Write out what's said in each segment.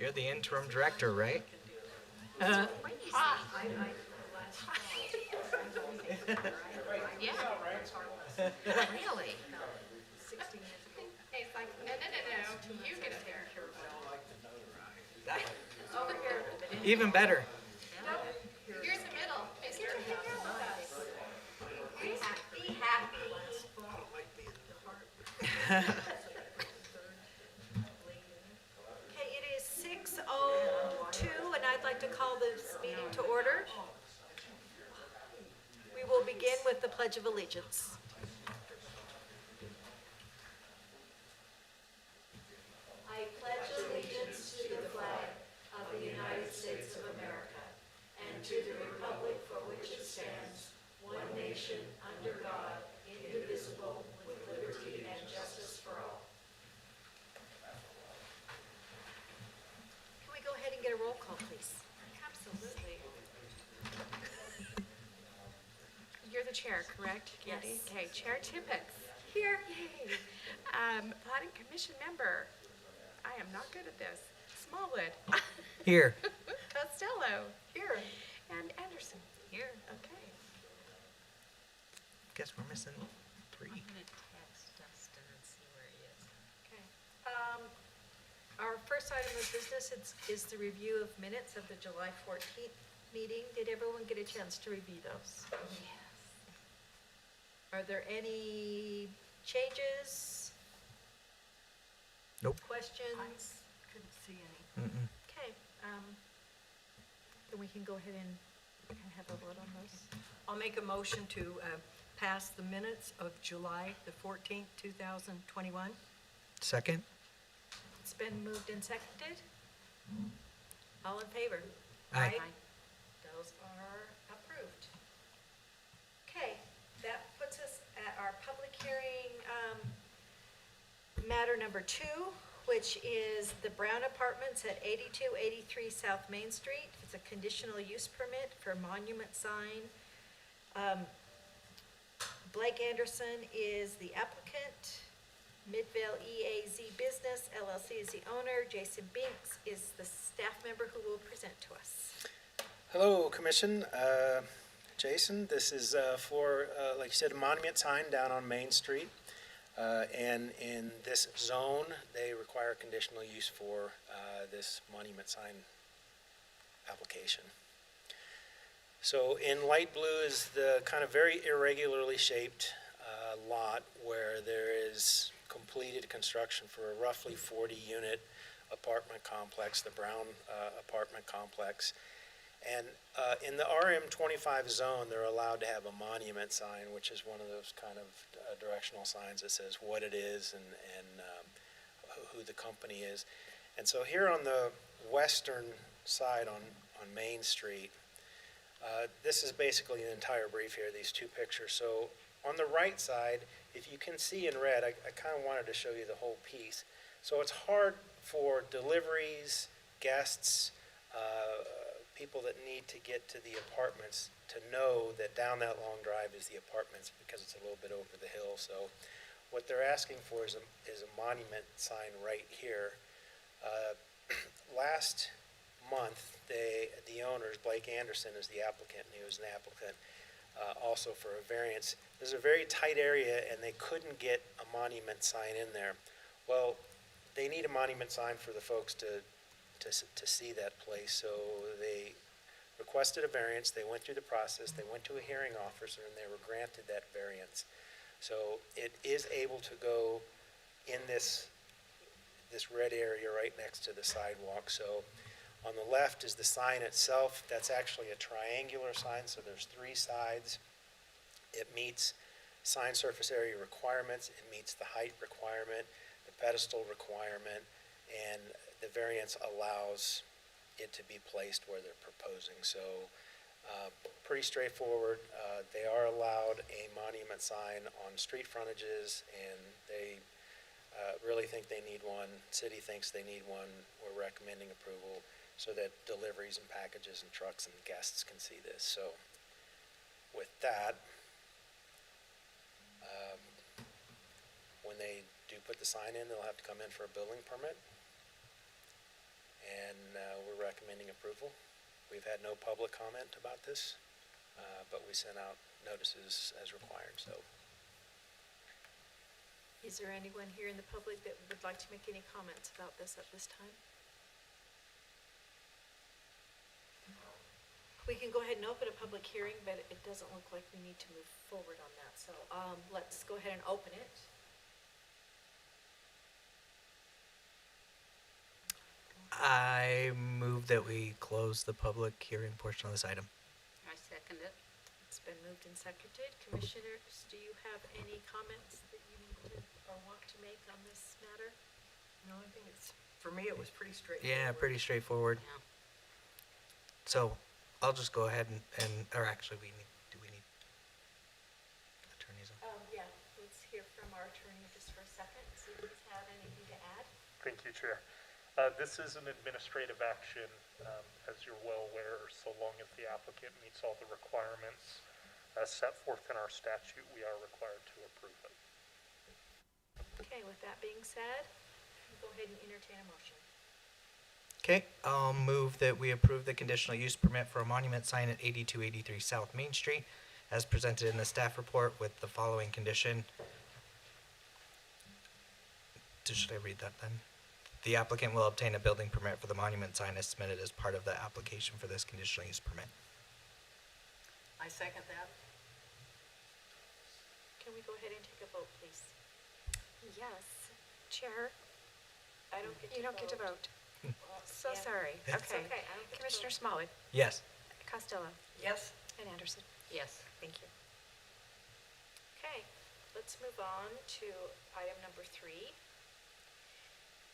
You're the interim director, right? Yeah. Really? It's like, no, you get it there. Over here. Even better. Here's the middle. It's here to hang out with us. Be happy. Okay, it is 6:02, and I'd like to call this meeting to order. We will begin with the Pledge of Allegiance. I pledge allegiance to the flag of the United States of America and to the republic for which it stands, one nation, under God, indivisible, with liberty and justice for all. Can we go ahead and get a roll call, please? Absolutely. You're the chair, correct, Candy? Yes. Okay, Chair Tippett. Here. Yay. Planning Commission member. I am not good at this. Smallwood. Here. Costello. Here. And Anderson. Here. Okay. Guess we're missing 3. I'm gonna text Dustin and see where he is. Okay. Our first item of business is the review of minutes of the July 14th meeting. Did everyone get a chance to review those? Yes. Are there any changes, Nope. questions? Couldn't see any. Mm-mm. Okay, then we can go ahead and have a vote on those. I'll make a motion to pass the minutes of July the 14th, 2021. Second? It's been moved and seconded. All in favor? Aye. Those are approved. Okay, that puts us at our public hearing, matter number 2, which is the Brown Apartments at 8283 South Main Street. It's a conditional use permit for monument sign. Blake Anderson is the applicant. Midvale EAZ Business LLC is the owner. Jason Binks is the staff member who will present to us. Hello, Commission. Jason, this is for, like you said, a monument sign down on Main Street. And in this zone, they require conditional use for this monument sign application. So in light blue is the kind of very irregularly shaped lot where there is completed construction for a roughly 40-unit apartment complex, the Brown apartment complex. And in the RM25 zone, they're allowed to have a monument sign, which is one of those kind of directional signs that says what it is and who the company is. And so here on the western side on Main Street, this is basically the entire brief here, these two pictures. So on the right side, if you can see in red, I kind of wanted to show you the whole piece. So it's hard for deliveries, guests, people that need to get to the apartments to know that down that long drive is the apartments because it's a little bit over the hill. So what they're asking for is a monument sign right here. Last month, the owners, Blake Anderson is the applicant, and he was an applicant also for a variance. This is a very tight area, and they couldn't get a monument sign in there. Well, they need a monument sign for the folks to see that place, so they requested a variance. They went through the process. They went to a hearing officer, and they were granted that variance. So it is able to go in this red area right next to the sidewalk. So on the left is the sign itself. That's actually a triangular sign, so there's 3 sides. It meets sign surface area requirements. It meets the height requirement, the pedestal requirement, and the variance allows it to be placed where they're proposing. So pretty straightforward. They are allowed a monument sign on street frontages, and they really think they need one. City thinks they need one. We're recommending approval so that deliveries and packages and trucks and guests can see this. So with that, when they do put the sign in, they'll have to come in for a building permit. and we're recommending approval. We've had no public comment about this, but we sent out notices as required, so. Is there anyone here in the public that would like to make any comments about this at this time? We can go ahead and open a public hearing, but it doesn't look like we need to move forward on that. So let's go ahead and open it. I move that we close the public hearing portion of this item. I second it. It's been moved and seconded. Commissioners, do you have any comments that you need to or want to make on this matter? No, I think for me, it was pretty straightforward. Yeah, pretty straightforward. Yeah. So I'll just go ahead or actually, do we need attorneys on? Yeah, let's hear from our attorney just for a second, see if he's had anything to add. Thank you, Chair. This is an administrative action, as you're well aware, so long as the applicant meets all the requirements as set forth in our statute, we are required to approve it. Okay, with that being said, go ahead and entertain a motion. Okay, I'll move that we approve the conditional use permit for a monument sign at 8283 South Main Street as presented in the staff report with the following condition. Should I read that then? The applicant will obtain a building permit for the monument sign as submitted as part of the application for this conditional use permit. I second that. Can we go ahead and take a vote, please? Yes. Chair, I don't get to you don't get to vote. So Yeah. sorry. It's Okay. okay, I don't get to Commissioner vote. Smallwood, Yes. Costello, Yes. and Anderson. Yes. Thank you. Okay, let's move on to item number 3.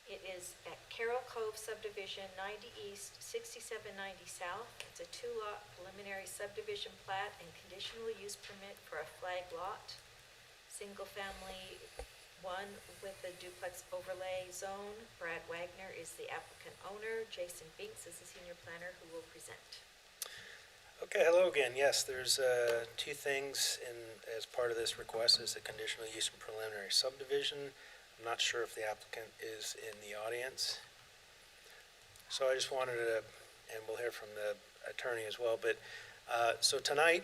It is at Carroll Cove Subdivision, 90 East, 6790 South. It's a 2-lot preliminary subdivision plat and conditional use permit for a flag lot. Single-family 1 with a duplex overlay zone. Brad Wagner is the applicant owner. Jason Binks is the senior planner who will present. Okay, hello again. Yes, there's 2 things as part of this request is a conditional use and preliminary subdivision. I'm not sure if the applicant is in the audience. So I just wanted to, and we'll hear from the attorney as well, but so tonight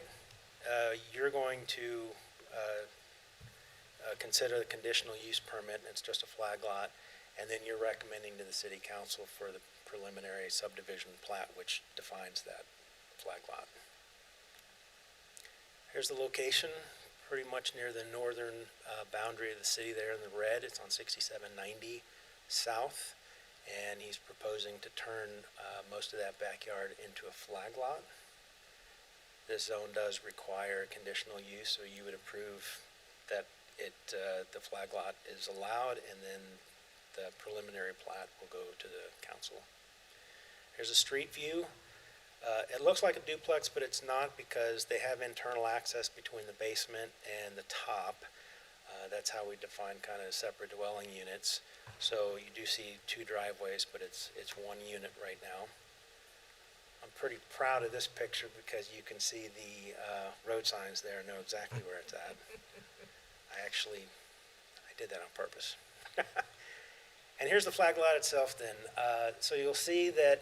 you're going to consider the conditional use permit, and it's just a flag lot, and then you're recommending to the city council for the preliminary subdivision plat, which defines that flag lot. Here's the location, pretty much near the northern boundary of the city there in the red. It's on 6790 South, and he's proposing to turn most of that backyard into a flag lot. This zone does require conditional use, so you would approve that the flag lot is allowed, and then the preliminary plat will go to the council. Here's a street view. It looks like a duplex, but it's not because they have internal access between the basement and the top. That's how we define kind of separate dwelling units. So you do see 2 driveways, but it's 1 unit right now. I'm pretty proud of this picture because you can see the road signs there and know exactly where it's at. I did that on purpose. And here's the flag lot itself then. So you'll see that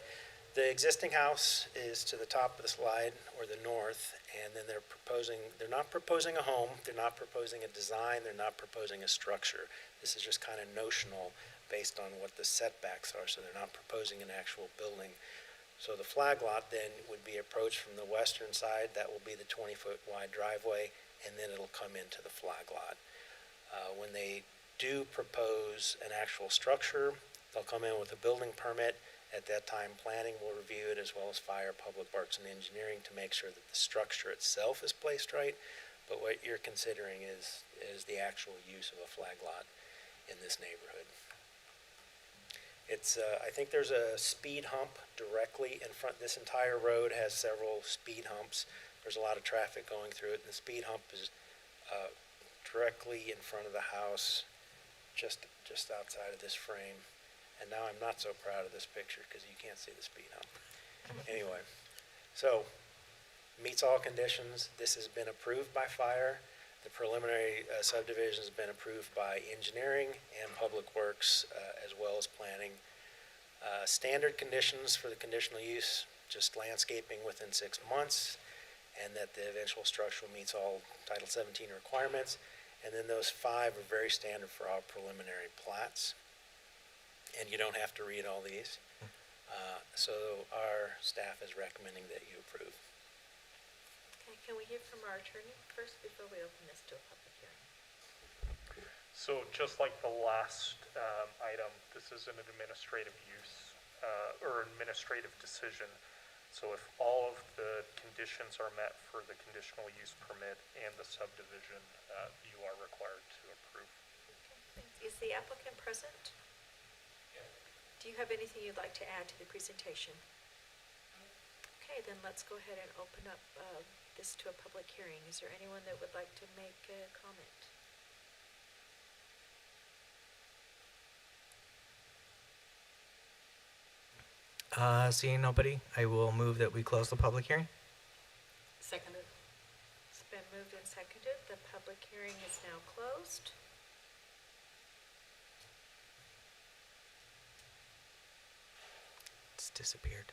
the existing house is to the top of the slide, or the north, and then they're not proposing a home, they're not proposing a design, they're not proposing a structure. This is just kind of notional based on what the setbacks are, so they're not proposing an actual building. So the flag lot then would be approached from the western side, that will be the 20-foot wide driveway, and then it'll come into the flag lot. When they do propose an actual structure, they'll come in with a building permit. At that time, planning will review it, as well as fire, public works, and engineering to make sure that the structure itself is placed right. But what you're considering is the actual use of a flag lot in this neighborhood. I think there's a speed hump directly in front. This entire road has several speed humps. There's a lot of traffic going through it, and the speed hump is directly in front of the house, just outside of this frame. And now I'm not so proud of this picture because you can't see the speed hump. Anyway, so meets all conditions. This has been approved by fire. The preliminary subdivision has been approved by engineering and public works, as well as planning. Standard conditions for the conditional use, just landscaping within 6 months, and that the eventual structure meets all Title 17 requirements. And then those 5 are very standard for our preliminary plats. And you don't have to read all these. So our staff is recommending that you approve. Okay, can we hear from our attorney first before we open this to a public hearing? So just like the last item, this is an administrative use or administrative decision. So if all of the conditions are met for the conditional use permit and the subdivision, you are required to approve. Is the applicant present? Do you have anything you'd like to add to the presentation? Okay, then let's go ahead and open up this to a public hearing. Is there anyone that would like to make a comment? Seeing nobody, I will move that we close the public hearing. Seconded. It's been moved and seconded. The public hearing is now closed. It's disappeared.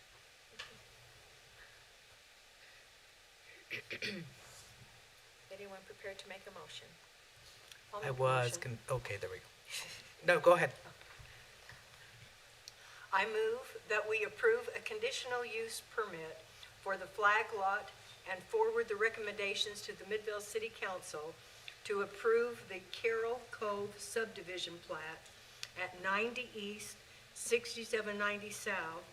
Anyone prepared to make a motion? I'll I make a was, motion. okay, there we go. No, go ahead. I move that we approve a conditional use permit for the flag lot and forward the recommendations to the Midvale City Council to approve the Carroll Cove subdivision plat at 90 East, 6790 South,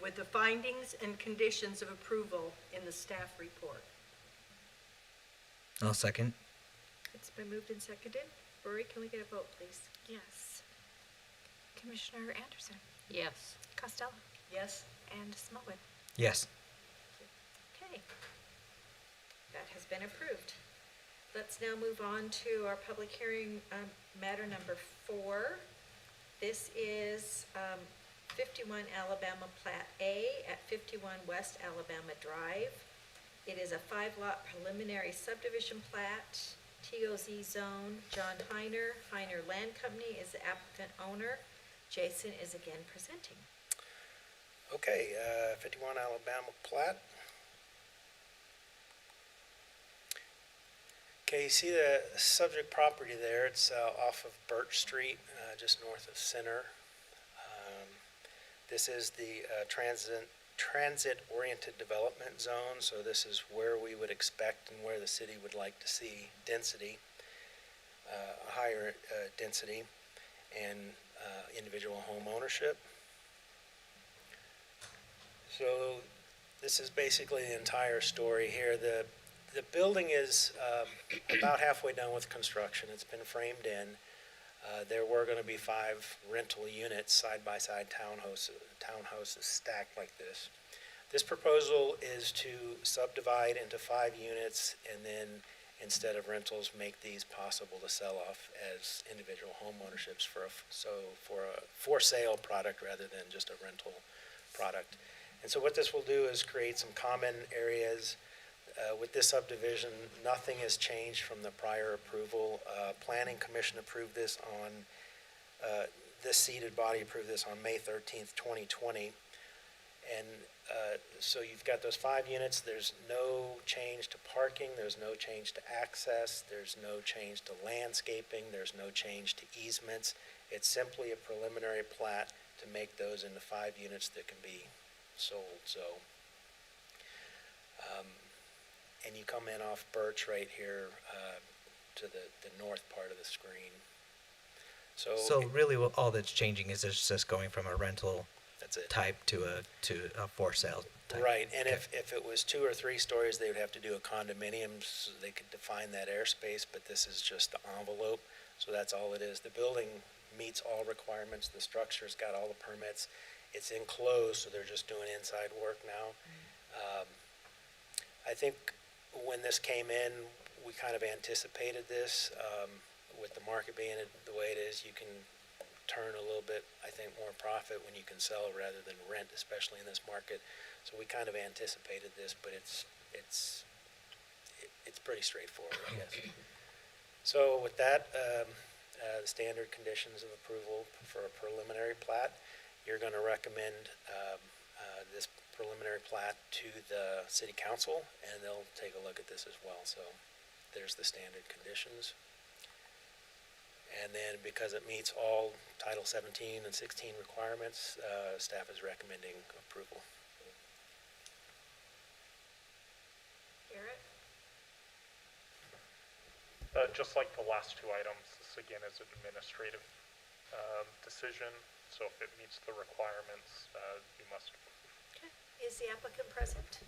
with the findings and conditions of approval in the staff report. I'll second. It's been moved and seconded. Rory, can we get a vote, please? Yes. Commissioner Anderson, Yes. Costello, Yes? and Smallwood. Yes. Okay. That has been approved. Let's now move on to our public hearing, matter number 4. This is 51 Alabama Plat A at 51 West Alabama Drive. It is a 5-lot preliminary subdivision plat, TOZ zone. John Heiner, Heiner Land Company is the applicant owner. Jason is again presenting. Okay, 51 Alabama plat. Okay, you see the subject property there. It's off of Birch Street, just north of Center. This is the transit-oriented development zone, so this is where we would expect and where the city would like to see density, a higher density, and individual home ownership. So this is basically the entire story here. The building is about halfway done with construction. It's been framed in. There were going to be 5 rental units, side-by-side townhouses stacked like this. This proposal is to subdivide into 5 units and then, instead of rentals, make these possible to sell off as individual home ownerships for a for-sale product rather than just a rental product. And so what this will do is create some common areas. With this subdivision, nothing has changed from the prior approval. Planning Commission approved this on, this seated body approved this on May 13th, 2020. And so you've got those 5 units. There's no change to parking. There's no change to access. There's no change to landscaping. There's no change to easements. It's simply a preliminary plat to make those into 5 units that can be sold. So, and you come in off Birch right here to the north part of the screen. So really, all that's changing is it's just going from a rental that's it. type to a for sale type. Right, and Okay. if it was 2 or 3 stories, they would have to do a condominium so they could define that airspace, but this is just the envelope, so that's all it is. The building meets all requirements, the structure's got all the permits, it's enclosed, so they're just doing inside work now. I think when this came in, we kind of anticipated this. With the market being the way it is, you can turn a little bit, I think, more profit when you can sell rather than rent, especially in this market. So we kind of anticipated this, but it's pretty straightforward, I guess. So with that, the standard conditions of approval for a preliminary plat, you're going to recommend this preliminary plat to the city council, and they'll take a look at this as well. So there's the standard conditions. And then because it meets all Title 17 and 16 requirements, staff is recommending approval. Garrett? Just like the last two items, this again is an administrative decision, so if it meets the requirements, you must approve. Okay. Is the applicant present?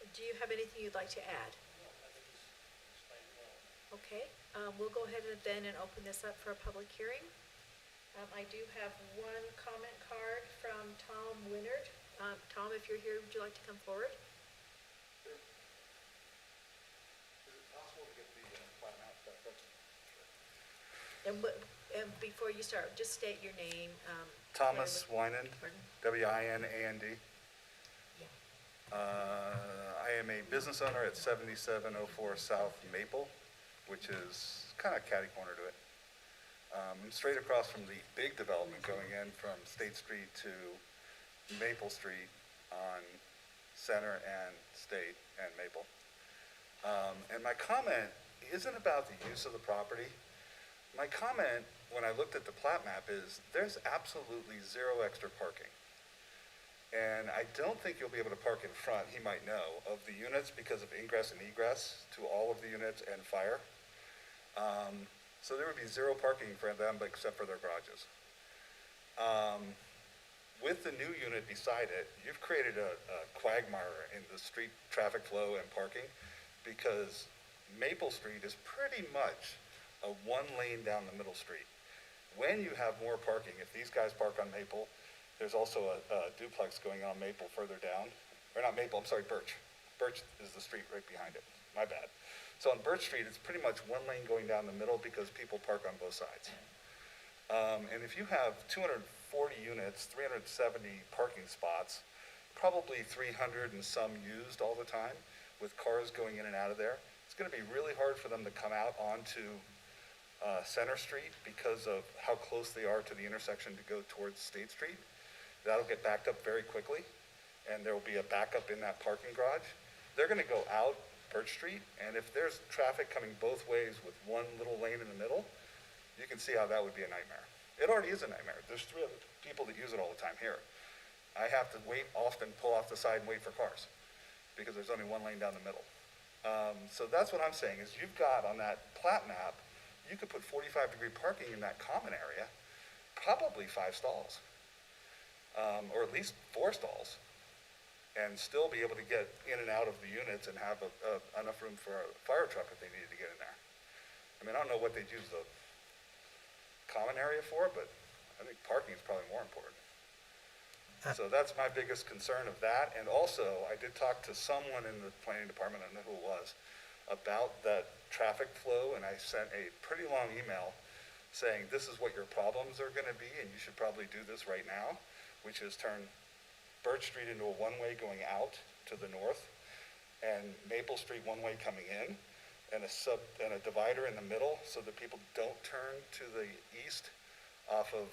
Do you have anything you'd like to add? Okay, we'll go ahead and then open this up for a public hearing. I do have one comment card from Tom Winard. Tom, if you're here, would you like to come forward? And before you start, just state your name. Thomas Winan, Pardon? W-I-N-A-N-D. Yeah. I am a business owner at 7704 South Maple, which is kind of catty corner to it. I'm straight across from the big development going in from State Street to Maple Street on Center and State and Maple. And my comment isn't about the use of the property. My comment when I looked at the plat map is there's absolutely zero extra parking. And I don't think you'll be able to park in front, he might know, of the units because of ingress and egress to all of the units and fire. So there would be zero parking for them except for their garages. With the new unit beside it, you've created a quagmire in the street traffic flow and parking because Maple Street is pretty much a one lane down the middle street. When you have more parking, if these guys park on Maple, there's also a duplex going on Maple further down, or not Maple, I'm sorry, Birch. Birch is the street right behind it, my bad. So on Birch Street, it's pretty much one lane going down the middle because people park on both sides. And if you have 240 units, 370 parking spots, probably 300 and some used all the time with cars going in and out of there, it's gonna be really hard for them to come out onto Center Street because of how close they are to the intersection to go towards State Street. That'll get backed up very quickly, and there will be a backup in that parking garage. They're gonna go out Birch Street, and if there's traffic coming both ways with one little lane in the middle, you can see how that would be a nightmare. It already is a nightmare. There's 3 other people that use it all the time here. I have to wait, often pull off the side and wait for cars because there's only one lane down the middle. So that's what I'm saying is you've got on that plat map, you could put 45-degree parking in that common area, probably 5 stalls, or at least 4 stalls, and still be able to get in and out of the units and have enough room for a fire truck if they needed to get in there. I mean, I don't know what they'd use the common area for, but I think parking is probably more important. So that's my biggest concern of that. And also, I did talk to someone in the planning department, I don't know who it was, about that traffic flow, and I sent a pretty long email saying this is what your problems are gonna be, and you should probably do this right now, which is turn Birch Street into a one-way going out to the north, and Maple Street one-way coming in, and a divider in the middle so that people don't turn to the east off of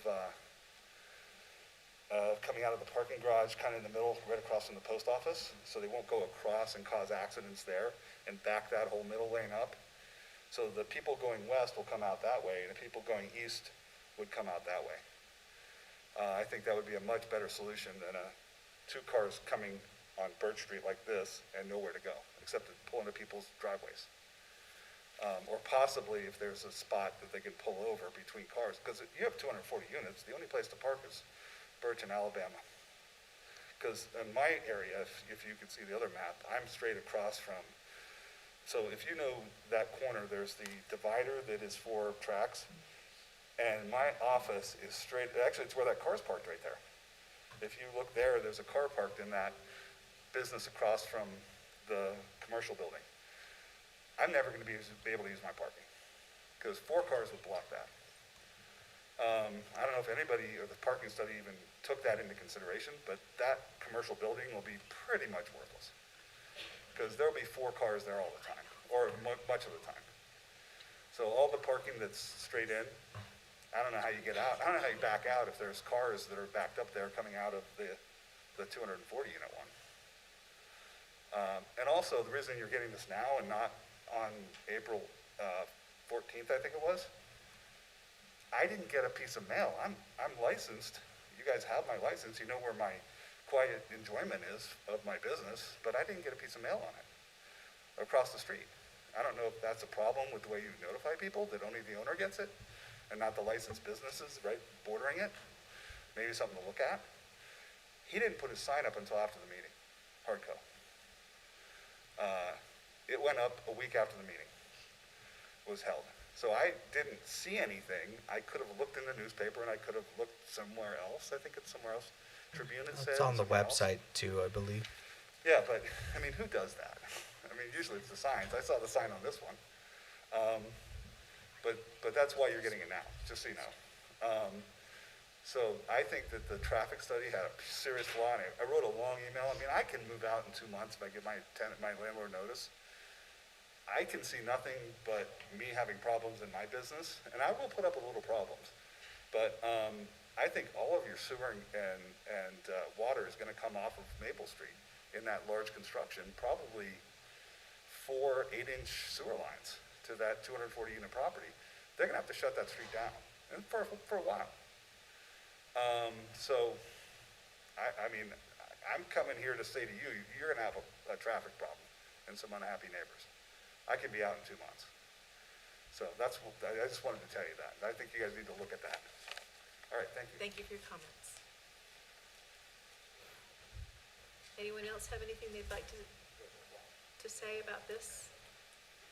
coming out of the parking garage, kind of in the middle, right across from the post office, so they won't go across and cause accidents there and back that whole middle lane up. So the people going west will come out that way, and the people going east would come out that way. I think that would be a much better solution than 2 cars coming on Birch Street like this and nowhere to go, except to pull into people's driveways. Or possibly if there's a spot that they can pull over between cars, because you have 240 units, the only place to park is Birch in Alabama. Because in my area, if you can see the other map, I'm straight across from, so if you know that corner, there's the divider that is for tracks, and my office is straight, actually it's where that car's parked right there. If you look there, there's a car parked in that business across from the commercial building. I'm never gonna be able to use my parking, because 4 cars would block that. I don't know if anybody or the parking study even took that into consideration, but that commercial building will be pretty much worthless. Because there'll be 4 cars there all the time, or much of the time. So all the parking that's straight in I don't know how you get out, I don't know how you back out if there's cars that are backed up there coming out of the 240 unit one. And also, the reason you're getting this now and not on April 14th, I think it was, I didn't get a piece of mail. I'm licensed. You guys have my license. You know where my quiet enjoyment is of my business, but I didn't get a piece of mail on it across the street. I don't know if that's a problem with the way you notify people, that only the owner gets it and not the licensed businesses right bordering it. Maybe something to look at. He didn't put his sign up until after the meeting, Hardco. It went up a week after the meeting was held. So I didn't see anything. I could have looked in the newspaper and I could have looked somewhere else. I think it's somewhere else. Tribune, it says. It's on the somewhere else. website too, I believe. Yeah, but, I mean, who does that? I mean, usually it's the signs. I saw the sign on this one. But that's why you're getting it now, just so you know. So I think that the traffic study had a serious flaw in it. I wrote a long email. I mean, I can move out in 2 months if I give my landlord notice. I can see nothing but me having problems in my business, and I will put up with little problems. But I think all of your sewer and water is gonna come off of Maple Street in that large construction, probably 4 8-inch sewer lines to that 240 unit property. They're gonna have to shut that street down, and for a while. So, I mean, I'm coming here to say to you, you're gonna have a traffic problem and some unhappy neighbors. I could be out in 2 months. So I just wanted to tell you that. I think you guys need to look at that. All right, thank you. Thank you for your comments. Anyone else have anything they'd like to say about this?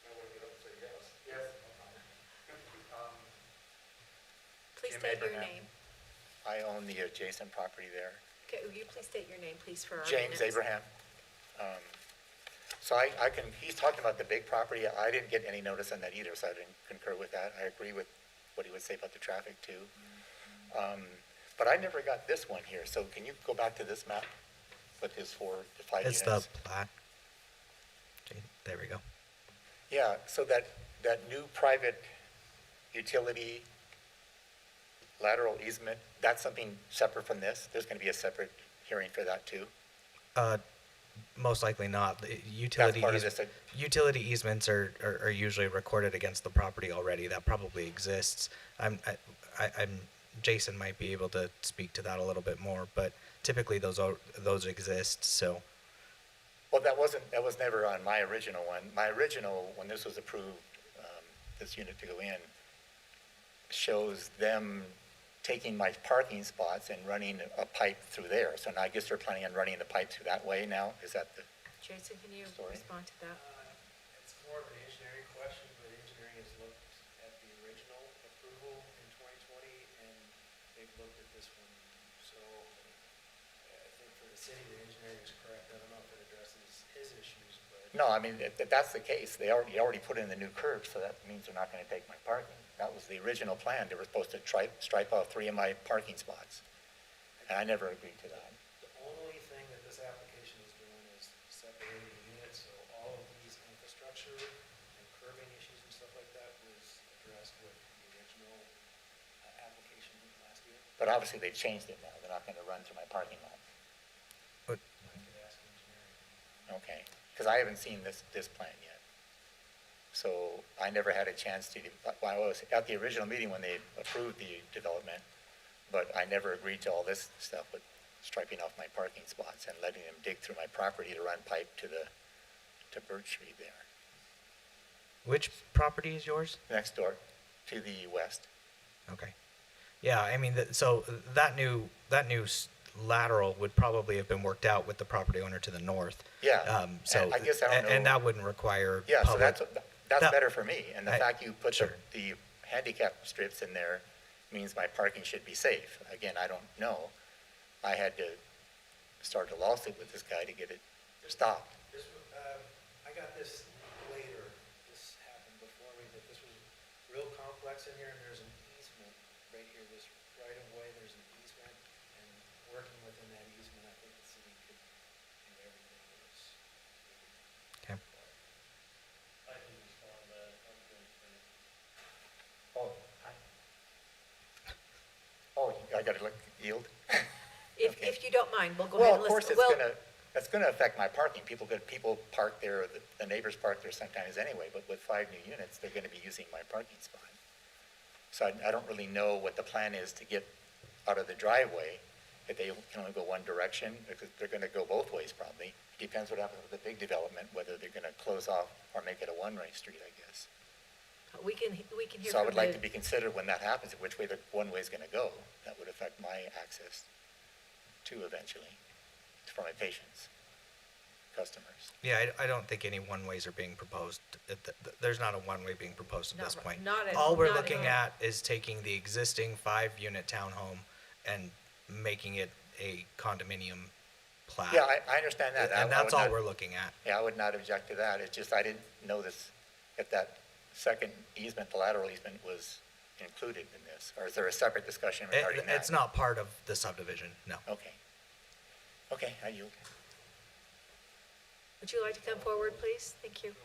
I want to get up and say yes. Yes. Please Jim state your Abraham. name. I own the adjacent property there. Okay, will you please state your name, please, for our James minutes? Abraham. So he's talking about the big property. I didn't get any notice on that either, so I didn't concur with that. I agree with what he would say about the traffic too. But I never got this one here, so can you go back to this map with his 4 to 5 units? It's the plat. Okay, there we go. Yeah, so that new private utility lateral easement, that's something separate from this? There's gonna be a separate hearing for that too? Most likely not. The That's part of this. Utility easements are usually recorded against the property already. That probably exists. I'm Jason might be able to speak to that a little bit more, but typically those exist. So Well, that was never on my original one. My original, when this was approved, this unit to go in, shows them taking my parking spots and running a pipe through there. So now I guess they're planning on running the pipe through that way now? Is that the, Jason, can you Story. respond to that? It's more of an engineering question, but engineering has looked at the original approval in 2020, and they've looked at this one. So I think for the city, the engineering is correct. I don't know if it addresses his issues, but. no, I mean, if that's the case, they already put in the new curb, so that means they're not gonna take my parking. That was the original plan. They were supposed to stripe out 3 of my parking spots. And I never agreed to that. The only thing that this application is doing is separating units, so all of these infrastructure and curbing issues and stuff like that was addressed with the original application last year. But obviously they've changed it now. They're not gonna run through my parking lot. But- I could ask engineering. Okay, because I haven't seen this plan yet. So I never had a chance to, well, I was at the original meeting when they approved the development, but I never agreed to all this stuff with striping off my parking spots and letting them dig through my property to run pipe to Birch Street there, which property is yours? next door to the west. Okay. Yeah, I mean, so that new lateral would probably have been worked out with the property owner to the north. Yeah, So and I guess I don't and know- that wouldn't require Yeah, so public. that's that- better for me. And the I- fact you put sure. the handicap strips in there means my parking should be safe. Again, I don't know. I had to start a lawsuit with this guy to get it stopped. This, I got this later, this happened before me, but this was real complex in here, and there's an easement right here, this right of way, there's an easement, and working within that easement, I think the city could do everything that was. Okay. I can respond to that. Oh, I gotta look, yield? If you don't mind, we'll go Well, ahead and of listen. course, Well, that's gonna affect my parking. People park there, the neighbors park there sometimes anyway, but with 5 new units, they're gonna be using my parking spot. So I don't really know what the plan is to get out of the driveway, if they can only go one direction, because they're gonna go both ways probably. Depends what happens with the big development, whether they're gonna close off or make it a one-way street, I guess. we can hear So I from would like to the, be considered when that happens, which way the one way's gonna go. That would affect my access to eventually, for my patients, customers. Yeah, I don't think any one-ways are being proposed. There's not a one-way being proposed at Not this right- point. not at- All we're not looking at- at is taking the existing 5-unit townhome and making it a condominium plat. Yeah, I understand that. And I that's would all not- we're looking at. Yeah, I would not object to that. It's just I didn't know this, if that second easement, the lateral easement was included in this, or is there a separate discussion regarding that? It's not part of the subdivision, no. Okay. Okay, I yield. would you like to come forward, please? Thank you.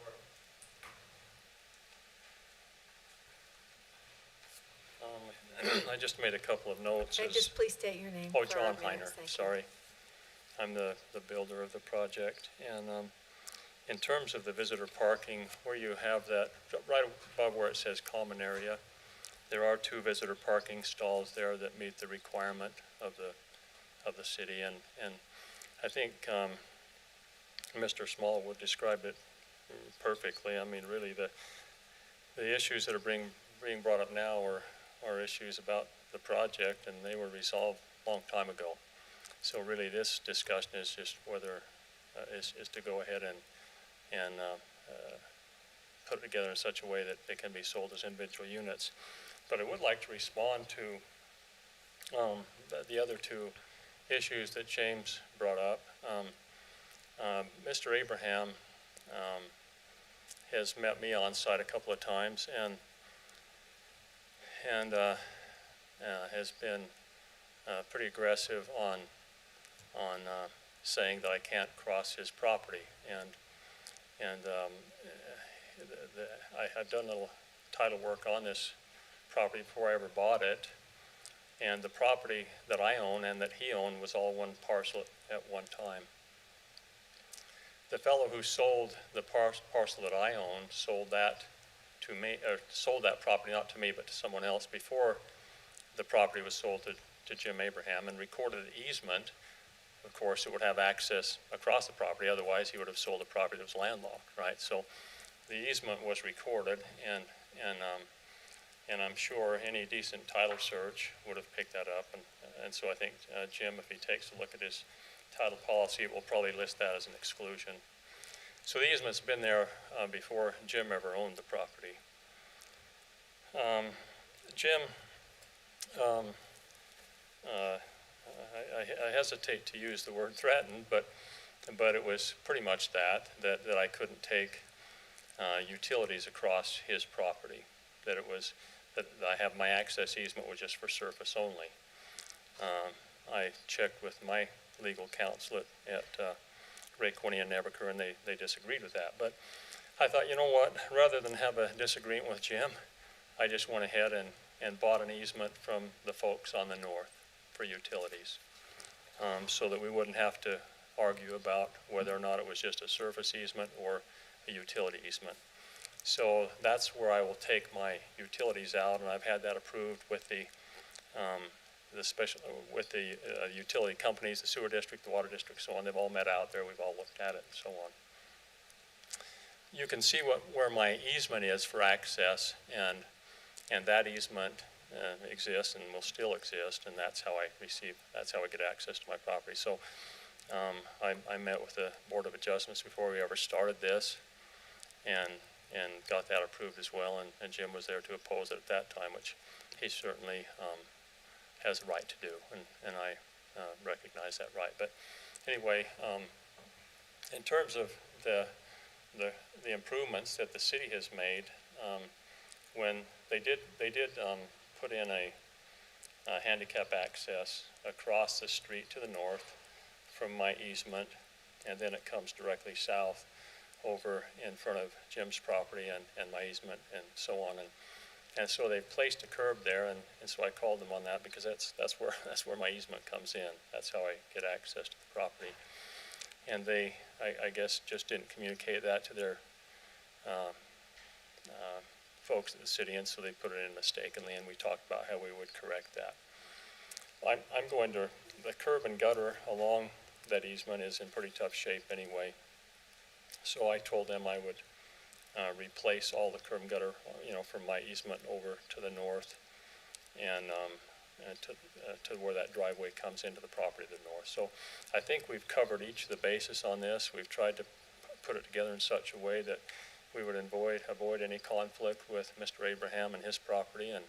I just made a couple of notes. And just please state your name. Oh, for our John minutes. Heiner, Thank you. sorry. I'm the builder of the project. And in terms of the visitor parking, where you have that, right above where it says common area, there are 2 visitor parking stalls there that meet the requirement of the city. And I think Mr. Smallwood described it perfectly. I mean, really, the issues that are being brought up now are issues about the project, and they were resolved a long time ago. So really, this discussion is just whether is to go ahead and put it together in such a way that they can be sold as individual units. But I would like to respond to the other 2 issues that James brought up. Mr. Abraham has met me on site a couple of times and has been pretty aggressive on saying that I can't cross his property. I've done a little title work on this property before I ever bought it, and the property that I own and that he owned was all one parcel at one time. The fellow who sold the parcel that I own sold that to me, or sold that property not to me but to someone else before the property was sold to Jim Abraham, and recorded an easement. Of course, it would have access across the property, otherwise he would have sold a property that was landlocked, right? So the easement was recorded, and I'm sure any decent title search would have picked that up, and so I think Jim, if he takes a look at his title policy, it will probably list that as an exclusion. So the easement's been there before Jim ever owned the property. Jim, I hesitate to use the word threatened, but it was pretty much that I couldn't take utilities across his property, that I have my access easement was just for surface only. I checked with my legal counsel at Ray Corney and Nebaker, and they disagreed with that. But I thought, you know what, rather than have a disagreement with Jim, I just went ahead and bought an easement from the folks on the north for utilities, so that we wouldn't have to argue about whether or not it was just a surface easement or a utility easement. So that's where I will take my utilities out, and I've had that approved with the utility companies, the sewer district, the water district, so on. They've all met out there. We've all looked at it and so on. You can see where my easement is for access, and that easement exists and will still exist, and that's how I get access to my property. So I met with the Board of Adjustments before we ever started this, and got that approved as well, and Jim was there to oppose it at that time, which he certainly has a right to do, and I recognize that right. But anyway, in terms of the improvements that the city has made, when they did put in a handicap access across the street to the north from my easement, and then it comes directly south over in front of Jim's property and my easement and so on. And so they've placed a curb there, and so I called them on that because that's where my easement comes in. That's how I get access to the property. And they, I guess, just didn't communicate that to their folks at the city, and so they put it in mistakenly, and we talked about how we would correct that. I'm going to, the curb and gutter along that easement is in pretty tough shape anyway. So I told them I would replace all the curb and gutter, from my easement over to the north and to where that driveway comes into the property to the north. So I think we've covered each of the bases on this. We've tried to put it together in such a way that we would avoid any conflict with Mr. Abraham and his property and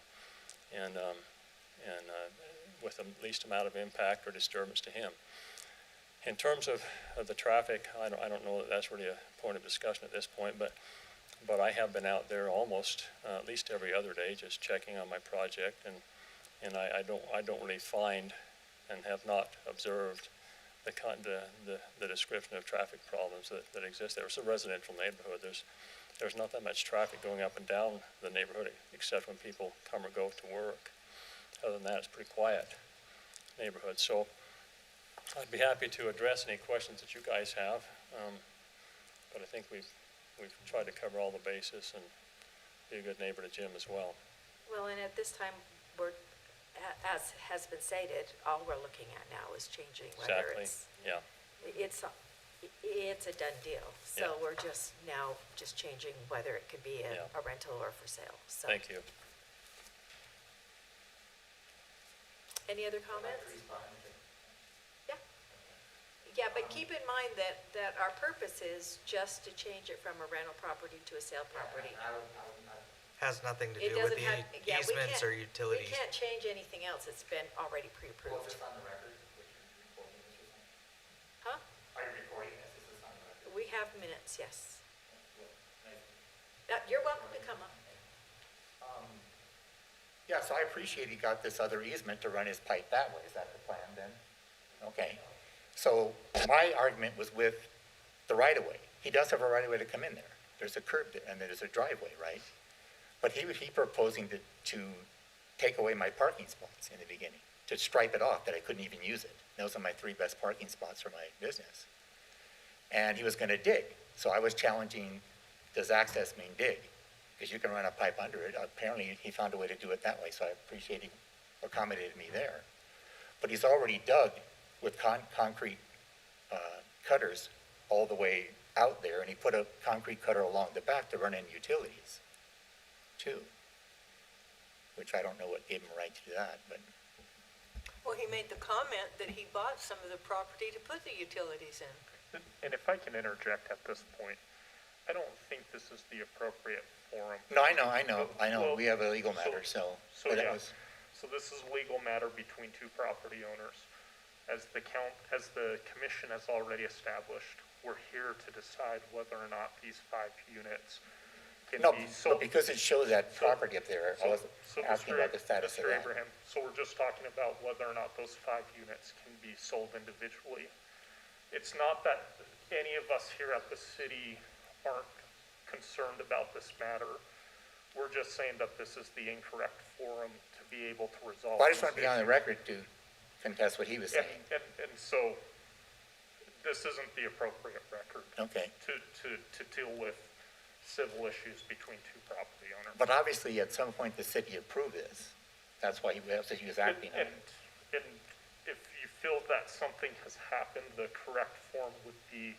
with the least amount of impact or disturbance to him. In terms of the traffic, I don't know that that's really a point of discussion at this point, but I have been out there almost at least every other day just checking on my project, and I don't really find and have not observed the description of traffic problems that exist there. It's a residential neighborhood. There's not that much traffic going up and down the neighborhood except when people come or go to work. Other than that, it's a pretty quiet neighborhood. So I'd be happy to address any questions that you guys have, but I think we've tried to cover all the bases and be a good neighbor to Jim as well. Well, and at this time, as has been stated, all we're looking at now is changing whether Exactly. it's a done deal. So Yeah. we're just changing whether it could be a rental or for sale. So. Thank you. Any other comments? Yeah. Yeah, but keep in mind that our purpose is just to change it from a rental property to a sale property. Has nothing to It do with doesn't have, the yeah, we easements or can't, utilities. we can't change anything else. It's been already pre-approved. on the record, which you're reporting this or something? Huh? Are you recording this? Is this on the record? We have minutes, yes. Nice. You're welcome to come up. Yeah, so I appreciate he got this other easement to run his pipe that way. Is that the plan then? Okay. So my argument was with the right-of-way. He does have a right-of-way to come in there. There's a curb there, and there's a driveway, right? But he proposing to take away my parking spots in the beginning, to stripe it off that I couldn't even use it. Those are my 3 best parking spots for my business. And he was going to dig. So I was challenging, does access mean dig? Because you can run a pipe under it. Apparently, he found a way to do it that way, so I appreciate he accommodated me there. But he's already dug with concrete cutters all the way out there, and he put a concrete cutter along the back to run in utilities, too, which I don't know what gave him a right to do that, but... Well, he made the comment that he bought some of the property to put the utilities in. And if I can interject at this point, I don't think this is the appropriate forum. No, I know. Well, We have a legal matter, so... So but it yeah, was- so this is a legal matter between 2 property owners. As the commission has already established, we're here to decide whether or not these 5 units can No, be but sold. because it shows that property up there, I was asking Mr. about the status of Mr. that. Abraham, so we're just talking about whether or not those 5 units can be sold individually. It's not that any of us here at the city aren't concerned about this matter. We're just saying that this is the incorrect forum to be able to resolve. Well, I just these want to be on the issues. record to contest what he was saying. And so this isn't the appropriate record Okay. to deal with civil issues between 2 property owners. But obviously, at some point, the city approved this. That's why he was acting on it. And if you feel that something has happened, the correct form would be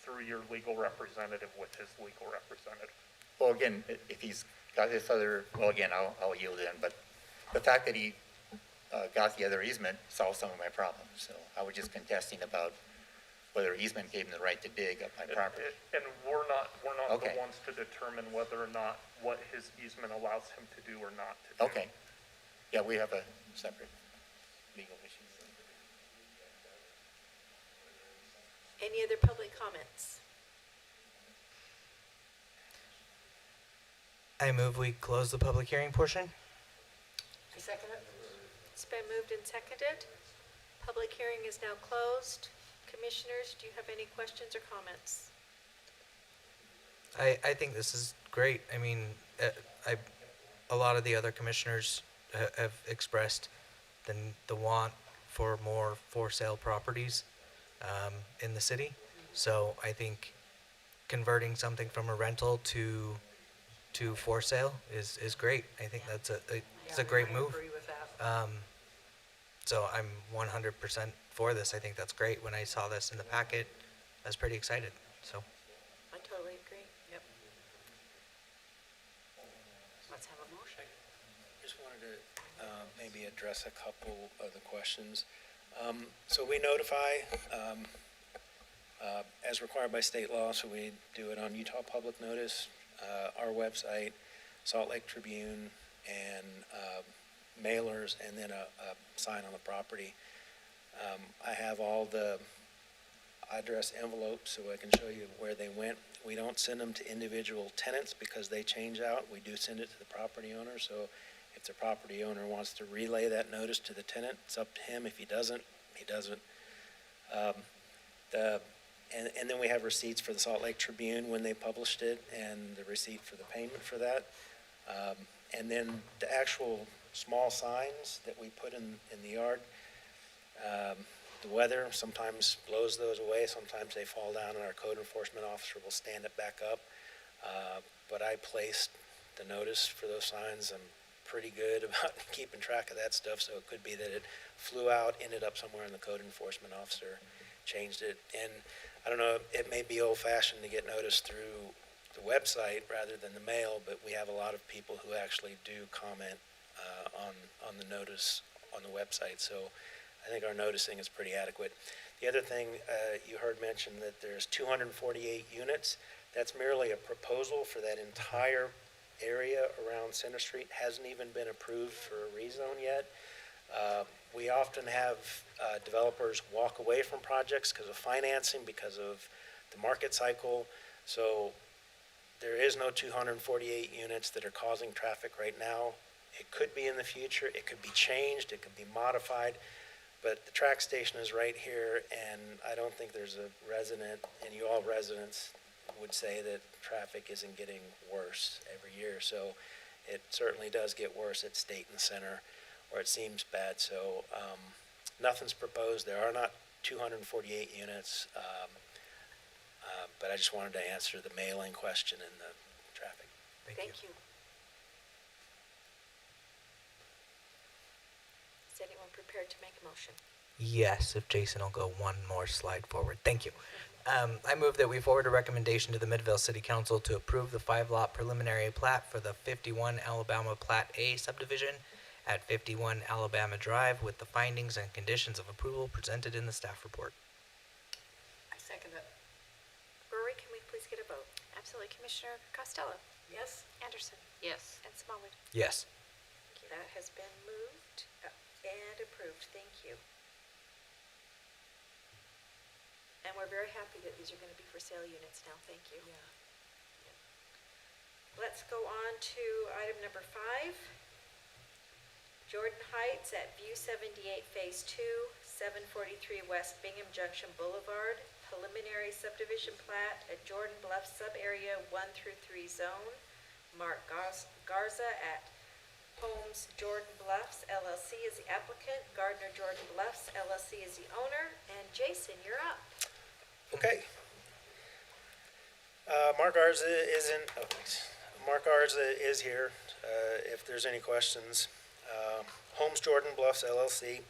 through your legal representative with his legal representative. Well, again, if he's got this other, well, again, I'll yield in, but the fact that he got the other easement solved some of my problems. So I was just contesting about whether easement gave him the right to dig up my property. And we're not Okay. the ones to determine whether or not what his easement allows him to do or not to do. Okay. Yeah, we have a separate legal issue. Any other public comments? I move we close the public hearing portion. I second it. It's been moved and seconded. Public hearing is now closed. Commissioners, do you have any questions or comments? I think this is great. I mean, a lot of the other commissioners have expressed the want for more for sale properties in the city. So I think converting something from a rental to for sale is great. I think that's it's a great move. I agree with that. So I'm 100% for this. I think that's great. When I saw this in the packet, I was pretty excited. So I totally agree. Yep. Let's have a motion. Just wanted to maybe address a couple of the questions. So we notify as required by state law, so we do it on Utah Public Notice, our website, Salt Lake Tribune, and mailers, and then a sign on the property. I have all the address envelopes so I can show you where they went. We don't send them to individual tenants because they change out. We do send it to the property owner, so if the property owner wants to relay that notice to the tenant, it's up to him. If he doesn't, he doesn't. And then we have receipts for the Salt Lake Tribune when they published it, and the receipt for the payment for that. And then the actual small signs that we put in the yard, the weather sometimes blows those away, sometimes they fall down, and our code enforcement officer will stand it back up. But I placed the notice for those signs. I'm pretty good about keeping track of that stuff, so it could be that it flew out, ended up somewhere, and the code enforcement officer changed it. And I don't know, it may be old-fashioned to get notice through the website rather than the mail, but we have a lot of people who actually do comment on the notice on the website, so I think our noticing is pretty adequate. The other thing, you heard mentioned that there's 248 units. That's merely a proposal for that entire area around Center Street. Hasn't even been approved for a rezone yet. We often have developers walk away from projects because of financing, because of the market cycle. So there is no 248 units that are causing traffic right now. It could be in the future. It could be changed. It could be modified. But the track station is right here, and I don't think there's a resident, and you all residents would say that traffic isn't getting worse every year. So it certainly does get worse at State and Center, or it seems bad. So nothing's proposed. There are not 248 units, but I just wanted to answer the mailing question and the traffic. Thank you. Is anyone prepared to make a motion? yes, if Jason will go one more slide forward. Thank you. I move that we forward a recommendation to the Midvale City Council to approve the 5-lot preliminary plat for the 51 Alabama Plat A subdivision at 51 Alabama Drive with the findings and conditions of approval presented in the staff report. I second it. Rory, can we please get a vote? Absolutely. Commissioner Costello, Yes? Anderson, Yes. and Smallwood. Yes. That has been moved and approved. Thank you. And we're very happy that these are going to be for sale units now. Thank you. Let's go on to item number 5. Jordan Heights at View 78 Phase 2, 743 West Bingham Junction Boulevard, preliminary subdivision plat at Jordan Bluffs Sub-Area 1 through 3 zone. Mark Garza at Homes Jordan Bluffs LLC is the applicant, Gardner Jordan Bluffs LLC is the owner, and Jason, you're up. Okay. Mark Garza is here, if there's any questions. Homes Jordan Bluffs LLC.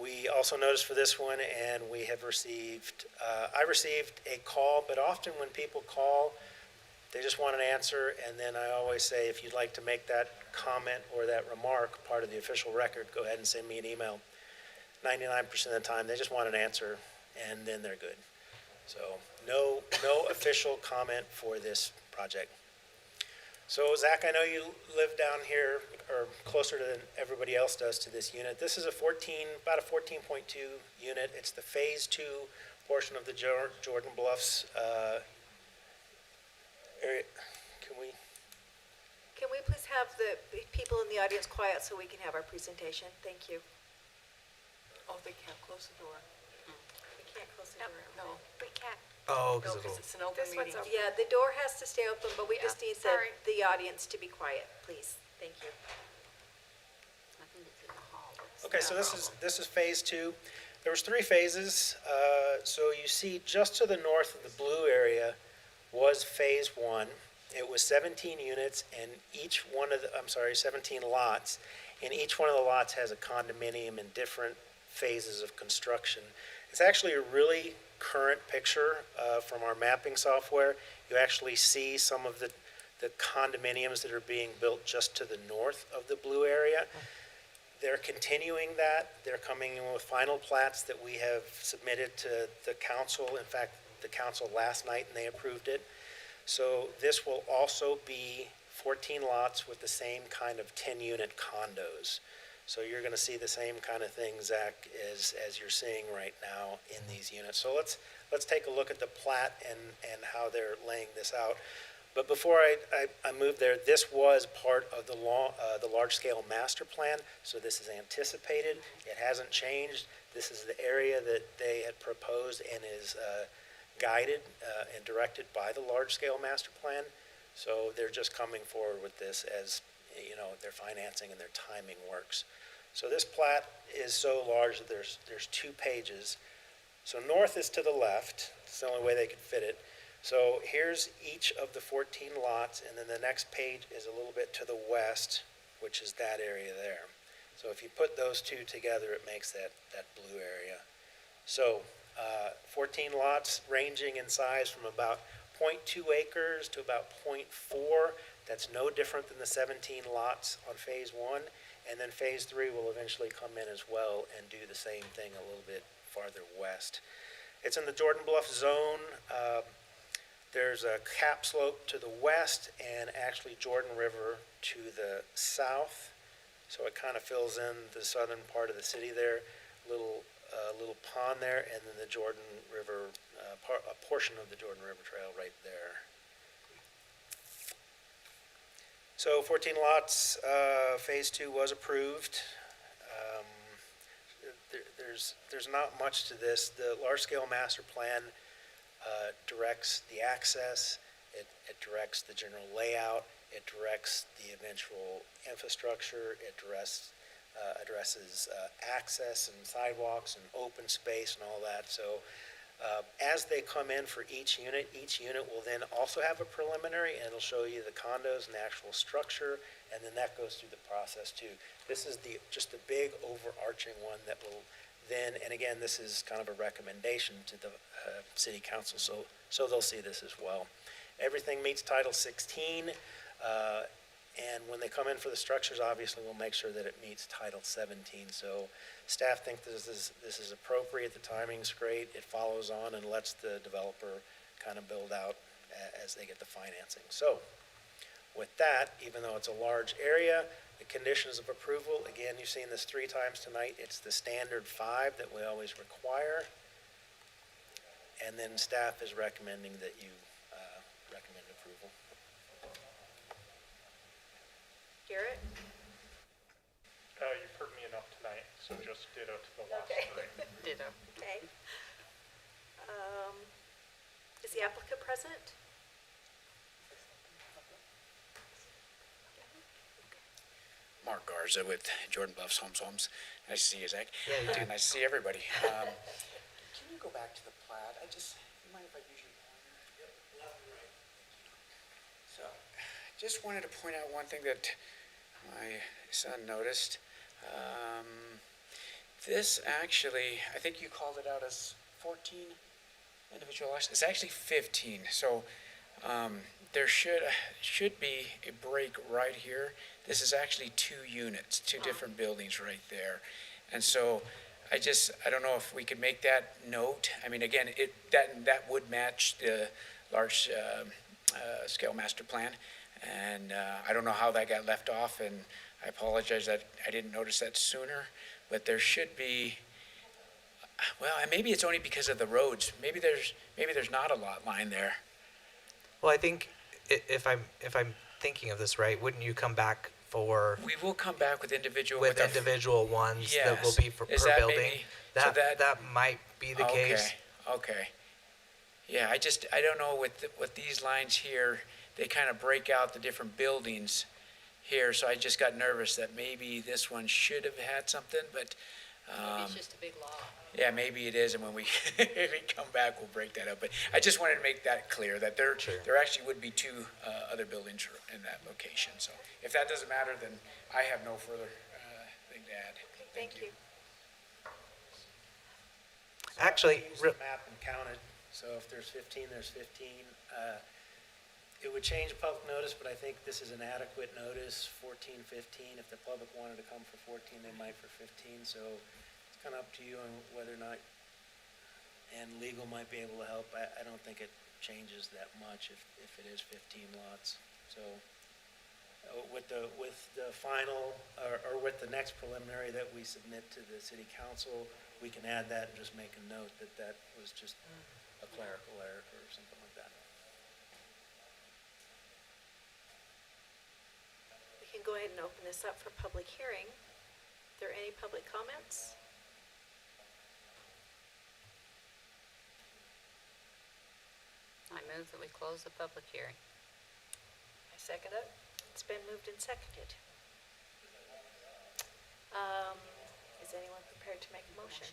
We also noticed for this one, and we have received, I received a call, but often when people call, they just want an answer, and then I always say, if you'd like to make that comment or that remark part of the official record, go ahead and send me an email. 99% of the time, they just want an answer, and then they're good. So no official comment for this project. So Zach, I know you live down here, or closer than everybody else does to this unit. This is about a 14.2 unit. It's the Phase 2 portion of the Jordan Bluffs area. Can we please have the people in the audience quiet so we can have our presentation? Thank you. Oh, they can't close the door. We can't close the door. No, we can't. Oh, No, because because it'll, it's an open This one's meeting. open. Yeah, the door has to stay open, but we Yeah, just need sorry. the audience to be quiet, please. Thank you. I think it's in the hall. Okay, so this is phase two. There was three phases. So you see just to the north of the blue area was phase one. It was 17 units and each one of the, 17 lots. And each one of the lots has a condominium in different phases of construction. It's actually a really current picture from our mapping software. You actually see some of the condominiums that are being built just to the north of the blue area. They're continuing that. They're coming in with final plats that we have submitted to the council. In fact, the council last night, and they approved it. So this will also be 14 lots with the same kind of 10-unit condos. So you're going to see the same kind of thing, Zach, as you're seeing right now in these units. So let's take a look at the plat and how they're laying this out. But before I move there, this was part of the large-scale master plan, so this is anticipated. It hasn't changed. This is the area that they had proposed and is guided and directed by the large-scale master plan. So they're just coming forward with this as, you know, their financing and their timing works. So this plat is so large that there's 2 pages. So north is to the left. It's the only way they could fit it. So here's each of the 14 lots, and then the next page is a little bit to the west, which is that area there. So if you put those two together, it makes that blue area. So 14 lots ranging in size from about 0.2 acres to about 0.4. That's no different than the 17 lots on phase one. And then phase three will eventually come in as well and do the same thing a little bit farther west. It's in the Jordan Bluff zone. There's a cap slope to the west and actually Jordan River to the south. So it kind of fills in the southern part of the city there, little pond there, and then the Jordan River, a portion of the Jordan River Trail right there. So 14 lots, phase two was approved. There's not much to this. The large-scale master plan directs the access, it directs the general layout, it directs the eventual infrastructure, it addresses access and sidewalks and open space and all that. So as they come in for each unit will then also have a preliminary, and it'll show you the condos and the actual structure, and then that goes through the process too. This is just the big overarching one that will then, and again, this is kind of a recommendation to the city council, so they'll see this as well. Everything meets Title 16, and when they come in for the structures, obviously we'll make sure that it meets Title 17. So staff think this is appropriate, the timing's great, it follows on and lets the developer kind of build out as they get the financing. So with that, even though it's a large area, the conditions of approval, again, you've seen this 3 times tonight, it's the standard 5 that we always require. And then staff is recommending that you recommend approval. Garrett? You've heard me enough tonight, so just ditto to the last Okay. 3. Ditto. Okay. Is the applicant present? Mark Garza with Jordan Bluffs Homes. Nice to see you, Zach. Yeah, you too. Nice to see everybody. Can you go back to the plat? You mind if I use your pointer? Yep, left and right. So, just wanted to point out one thing that my son noticed. This actually, I think you called it out as 14 individual lots. It's actually 15. So, there should be a break right here. This is actually 2 units, 2 different buildings right there. And so I don't know if we could make that note. I mean, again, that would match the large scale master plan. And I don't know how that got left off, and I apologize that I didn't notice that sooner. But there should be, well, and maybe it's only because of the roads. Maybe there's not a lot line there. well, I think if I'm thinking of this right, wouldn't you come back for We will come back with individual. with our- individual ones that will Yes. be for Is per that building? maybe- so That might be the case. Okay. Yeah, I don't know with these lines here, they kind of break out the different buildings here, so I just got nervous that maybe this one should have had something, but, Maybe it's just a big lot. yeah, maybe it is, and when we, if we come back, we'll break that up. But I just wanted to make that clear, that there actually would be two other buildings in that location. So if that doesn't matter, then I have no further thing to add. Thank you. Actually, Use the map and count it, so if there's 15, there's 15. It would change public notice, but I think this is an adequate notice, 14, 15. If the public wanted to come for 14, they might for 15, so it's kind of up to you on whether or not, and legal might be able to help. I don't think it changes that much if it is 15 lots. So with the final, or with the next preliminary that we submit to the city council, we can add that and just make a note that that was just a clerical error or something like that. We can go ahead and open this up for public hearing. Are there any public comments? I move that we close the public hearing. I second it. It's been moved and seconded. Is anyone prepared to make a motion?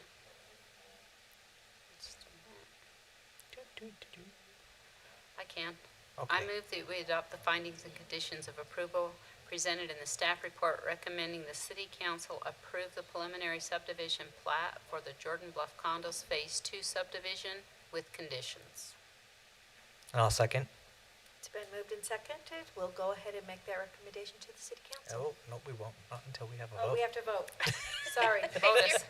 I can. Okay. I move that we adopt the findings and conditions of approval presented in the staff report recommending the city council approve the preliminary subdivision plat for the Jordan Bluff Condos Phase 2 subdivision with conditions. And I'll second. It's been moved and seconded. We'll go ahead and make that recommendation to the city council. Oh, no, we won't. Not until we have a Oh, vote. we have to vote. Sorry. Vote us.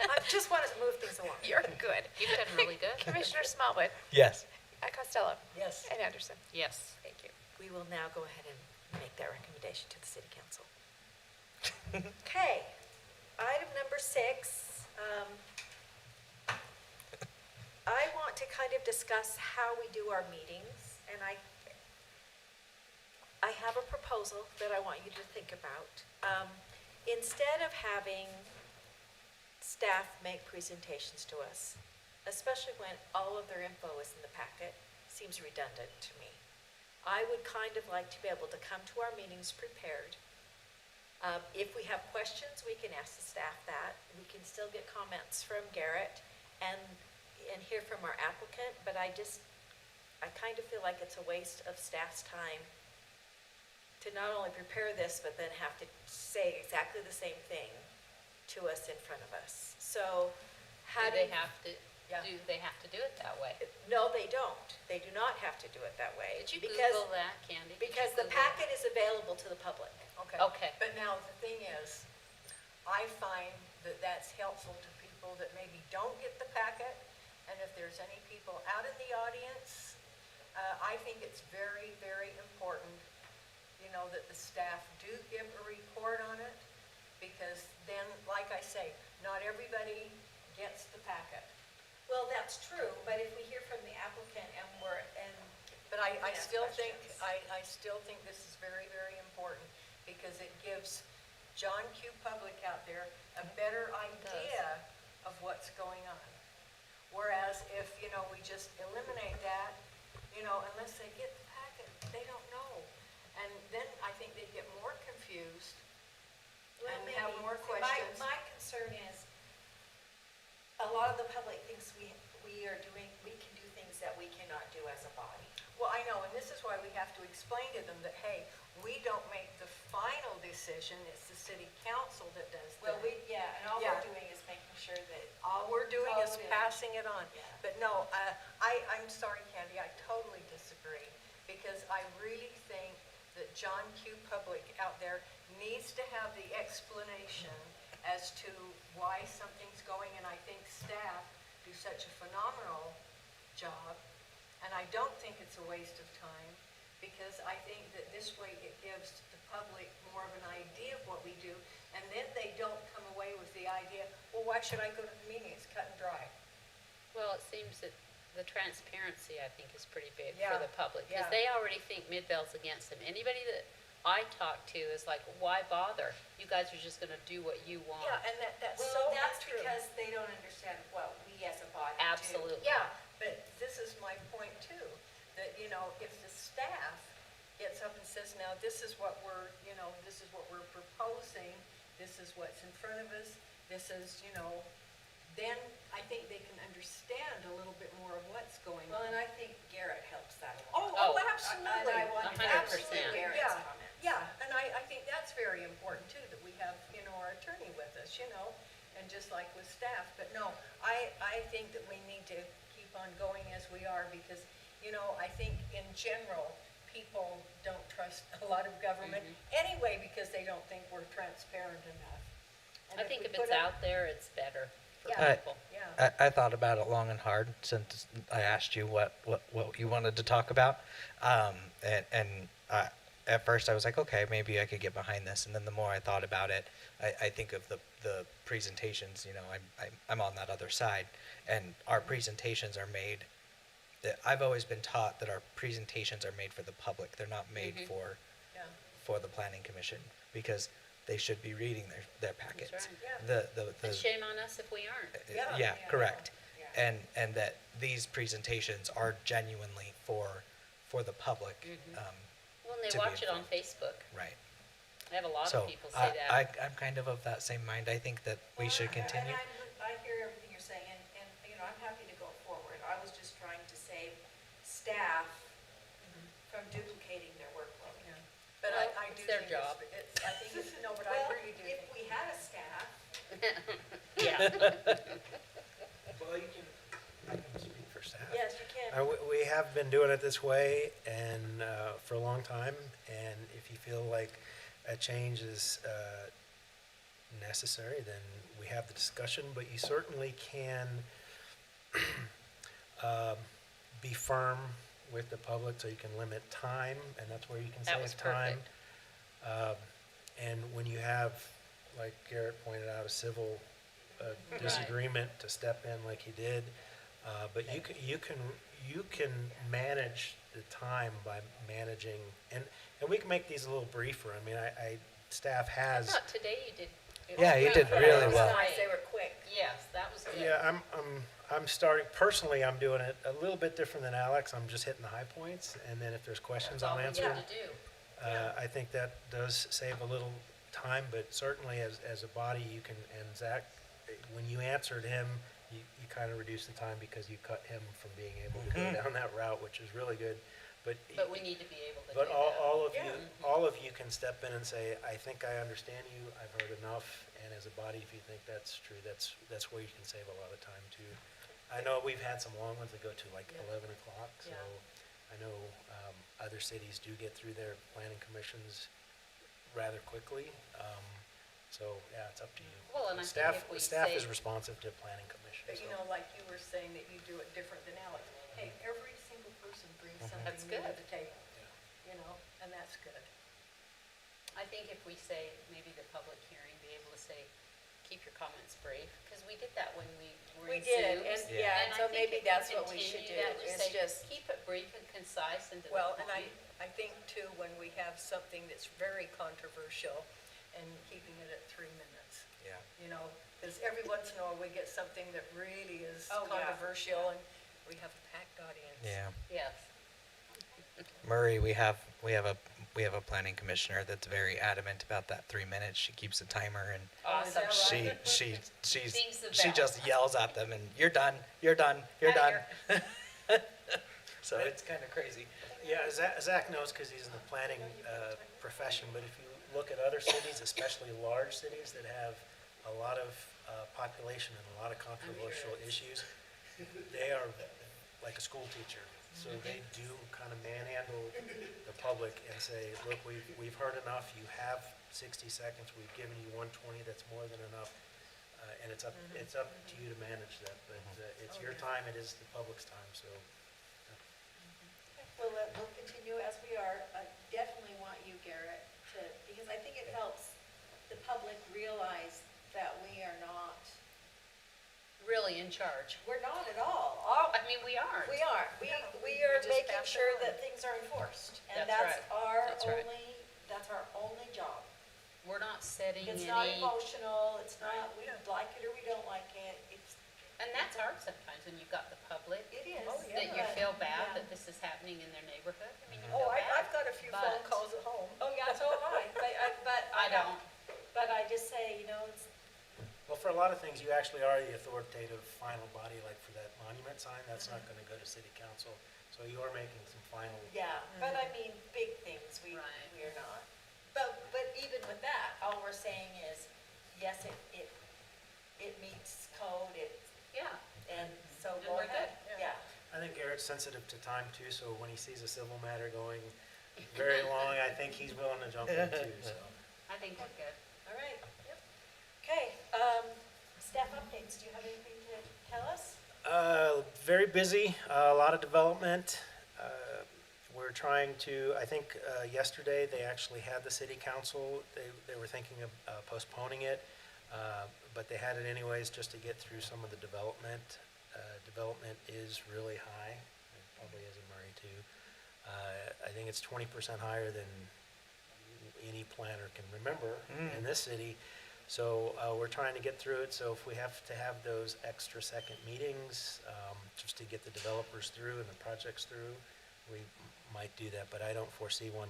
I just want to move things along. You're good. You've done really good. Commissioner Smallwood, Yes. Costello, Yes. and Anderson. Yes. Thank you. We will now go ahead and make that recommendation to the city council. Okay, item number 6. I want to kind of discuss how we do our meetings, and I have a proposal that I want you to think about. Instead of having staff make presentations to us, especially when all of their info is in the packet, seems redundant to me. I would kind of like to be able to come to our meetings prepared. If we have questions, we can ask the staff that. We can still get comments from Garrett and hear from our applicant, but I kind of feel like it's a waste of staff's time to not only prepare this, but then have to say exactly the same thing to us in front of us. So how Do they have to, Yeah. do they have to do it that way? No, they don't. They do not have to do it that way. Did you because- Google that, Candy? Did you Because the Google it? packet is available to the public. Okay. Okay. But now the thing is, I find that that's helpful to people that maybe don't get the packet. And if there's any people out in the audience, I think it's very, very important, that the staff do give a report on it. Because then, like I say, not everybody gets the packet. Well, that's true, but if we hear from the applicant But I Yes, still think, questions. I still think this is very, very important because it gives John Q. Public out there a better idea of what's going on. Whereas if, we just eliminate that, unless they get the packet, they don't know. And then I think they get more confused and have more questions. My concern is, a lot of the public thinks we can do things that we cannot do as a body. Well, I know, and this is why we have to explain to them that, hey, we don't make the final decision, it's the city council that does that. And all Yeah. we're doing is making sure that, All we're doing is Totally. passing it on. Yeah. But no, I'm sorry, Candy, I totally disagree, because I really think that John Q. Public out there needs to have the explanation as to why something's going, and I think staff do such a phenomenal job. And I don't think it's a waste of time, because I think that this way it gives the public more of an idea of what we do, and then they don't come away with the idea, well, why should I go to the meeting? It's cut and dry. Well, it seems that the transparency, I think, is pretty big Yeah, for the public. yeah. Because they already think Midvale's against them. Anybody that I talk to is like, why bother? You guys are just gonna do what you want. Yeah, and that's well, so that's untrue. because they don't understand what we as a body do. Absolutely. Yeah, but this this is my point too, that, you know, if the staff gets up and says, now this is what we're, you know, this is what we're proposing, this is what's in front of us, this is, you know, then I think they can understand a little bit more of what's going Well, on. and I think Garrett helps that a lot. Oh, Oh, absolutely. And I want to 100%. absolutely Garrett's Yeah, comments. yeah, and I think that's very important too, that we have, you know, our attorney with us, you know, and just like with staff, but no, I think that we need to keep on going as we are, because, you know, I think in general, people don't trust a lot of government anyway, because they don't think we're transparent enough. And I think we if put it's up- out there, it's better for Yeah. people. Yeah, I thought about it long and hard since I asked you what you wanted to talk about. At first I was like, okay, maybe I could get behind this. And then the more I thought about it, I think of the presentations, you know, I'm on that other side, and our presentations are made, I've always been taught that our presentations are made for the public. They're not made yeah. for the planning commission, because they should be reading their packets. right. Yeah. And shame on us if we aren't. Yeah. Correct. Yeah. And that these presentations are genuinely for the public. Well, and they To be watch it on informed. Facebook. Right. I have a lot So of people say that. I'm kind of that same mind. I think that we should continue. And I hear everything you're saying, and, you know, I'm happy to go forward. I was just trying to save staff from duplicating their workload. Yeah. But Well, I it's do their think job. I think it's, no, but I Well, really do if think. we had a staff, Yeah. Well, I can speak for staff. Yes, you can. We have been doing it this way and for a long time, and if you feel like a change is necessary, then we have the discussion, but you certainly can be firm with the public so you can limit time, and that's where you can That was save time. perfect. And when you have, like Garrett pointed out, a civil disagreement, to step in like he did. But you can manage the time by managing, and we can make these a little briefer. I mean, staff I has, thought today you did. it Yeah, was you did good. really It was well. nice, great. they were quick. Yes, that was good. yeah, I'm starting, personally, I'm doing it a little bit different than Alex. I'm just hitting the high points, and then if there's questions, That's all I'll we answer need them. to do. I think that does save a little time, but certainly as a body, you can, and Zach, when you answered him, you kind of reduced the time because you cut him from being able to go down that route, which is really good. But we need to be able to do But that. all of you can step in and say, I think I understand you, I've heard enough, and as a body, if you think that's true, that's where you can save a lot of time too. I know we've had some long ones that go to like 11 o'clock, so Yeah. I know other cities do get through their planning commissions rather quickly. So, yeah, it's up to you. Well, and I think if we Staff is say- responsive to planning commission. But you so. know, like you were saying that you do it different than Alex. Hey, every single person brings something That's new to good. the table, you know, and that's good. I think if we say, maybe the public hearing, be able to say, keep your comments brief, because we did that when we were We in did, Zooms. and yeah, And I so think maybe if we that's what we should do, continue that, is say, just, keep it brief and concise and to the Well, point. and I think too, when we have something that's very controversial and keeping it at 3 minutes, Yeah. you know, because every once in a while we get something that really is Oh, yeah. controversial and we have a packed audience. Yeah. Yes. Murray, we have a planning commissioner that's very adamant about that 3 minutes. She keeps a timer, and Oh, is that Awesome. right? Rings the she bell. just yells at them, and you're done, you're done, you're Outta done. So it's kind of crazy. Yeah, Zach knows because he's in the planning profession, but if you look at other cities, especially large cities that have a lot of population and a lot of controversial issues, they are like a school teacher. So they do kind of manhandle the public and say, look, we've heard enough, you have 60 seconds, we've given you 120, that's more than enough. And it's up to you to manage that, but it's your time, it is the public's time, so. well, we'll continue as we are. I definitely want you, Garrett, because I think it helps the public realize that we are not, Really in charge. we're not at all. I mean, we aren't. We are. We We're are just making passing sure on. that things are enforced. And That's that's right. our That's right. that's our only job. We're not setting It's any. not emotional, it's not, we like it or we don't like it, it's And that's hard sometimes when you've got the public. It is. Oh, yeah. That you feel bad Yeah. that this is happening in their neighborhood. I mean, you Oh, feel bad. I've got a few phone but- calls at home. Oh, yeah, so have I, but I don't. But I just say, you know, it's, Well, for a lot of things, you actually are the authoritative final body, like for that monument sign, that's not gonna go to city council. So you are making some final, yeah, but I mean, big things, we Right. are not. But even with that, all we're saying is, yes, it meets code, Yeah. and so And go we're ahead, good, yeah. I think Eric's sensitive to time too, so when he sees a civil matter going very long, I think he's willing to jump in too, so. I think we're good. All right. Okay, staff updates, do you have anything to tell us? Very busy, a lot of development. We're trying to, I think yesterday, they actually had the city council, they were thinking of postponing it, but they had it anyways just to get through some of the development. Development is really high, it probably is in Murray too. I think it's 20% higher than any planner can remember in this city. So we're trying to get through it, so if we have to have those extra second meetings, just to get the developers through and the projects through, we might do that, but I don't foresee one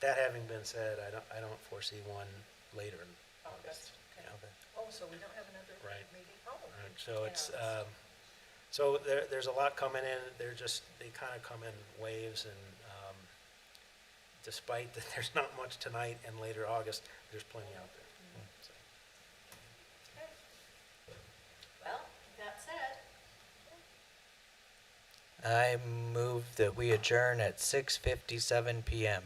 that having been said, I don't foresee one later in August. Okay. Yeah. Oh, so we don't have another Right. meeting? Oh. Right, so it's, so there's a lot coming in, they kind of come in waves, and despite that there's not much tonight and later August, there's plenty out there. So. Okay. Well, that said, I move that we adjourn at 6:57 PM.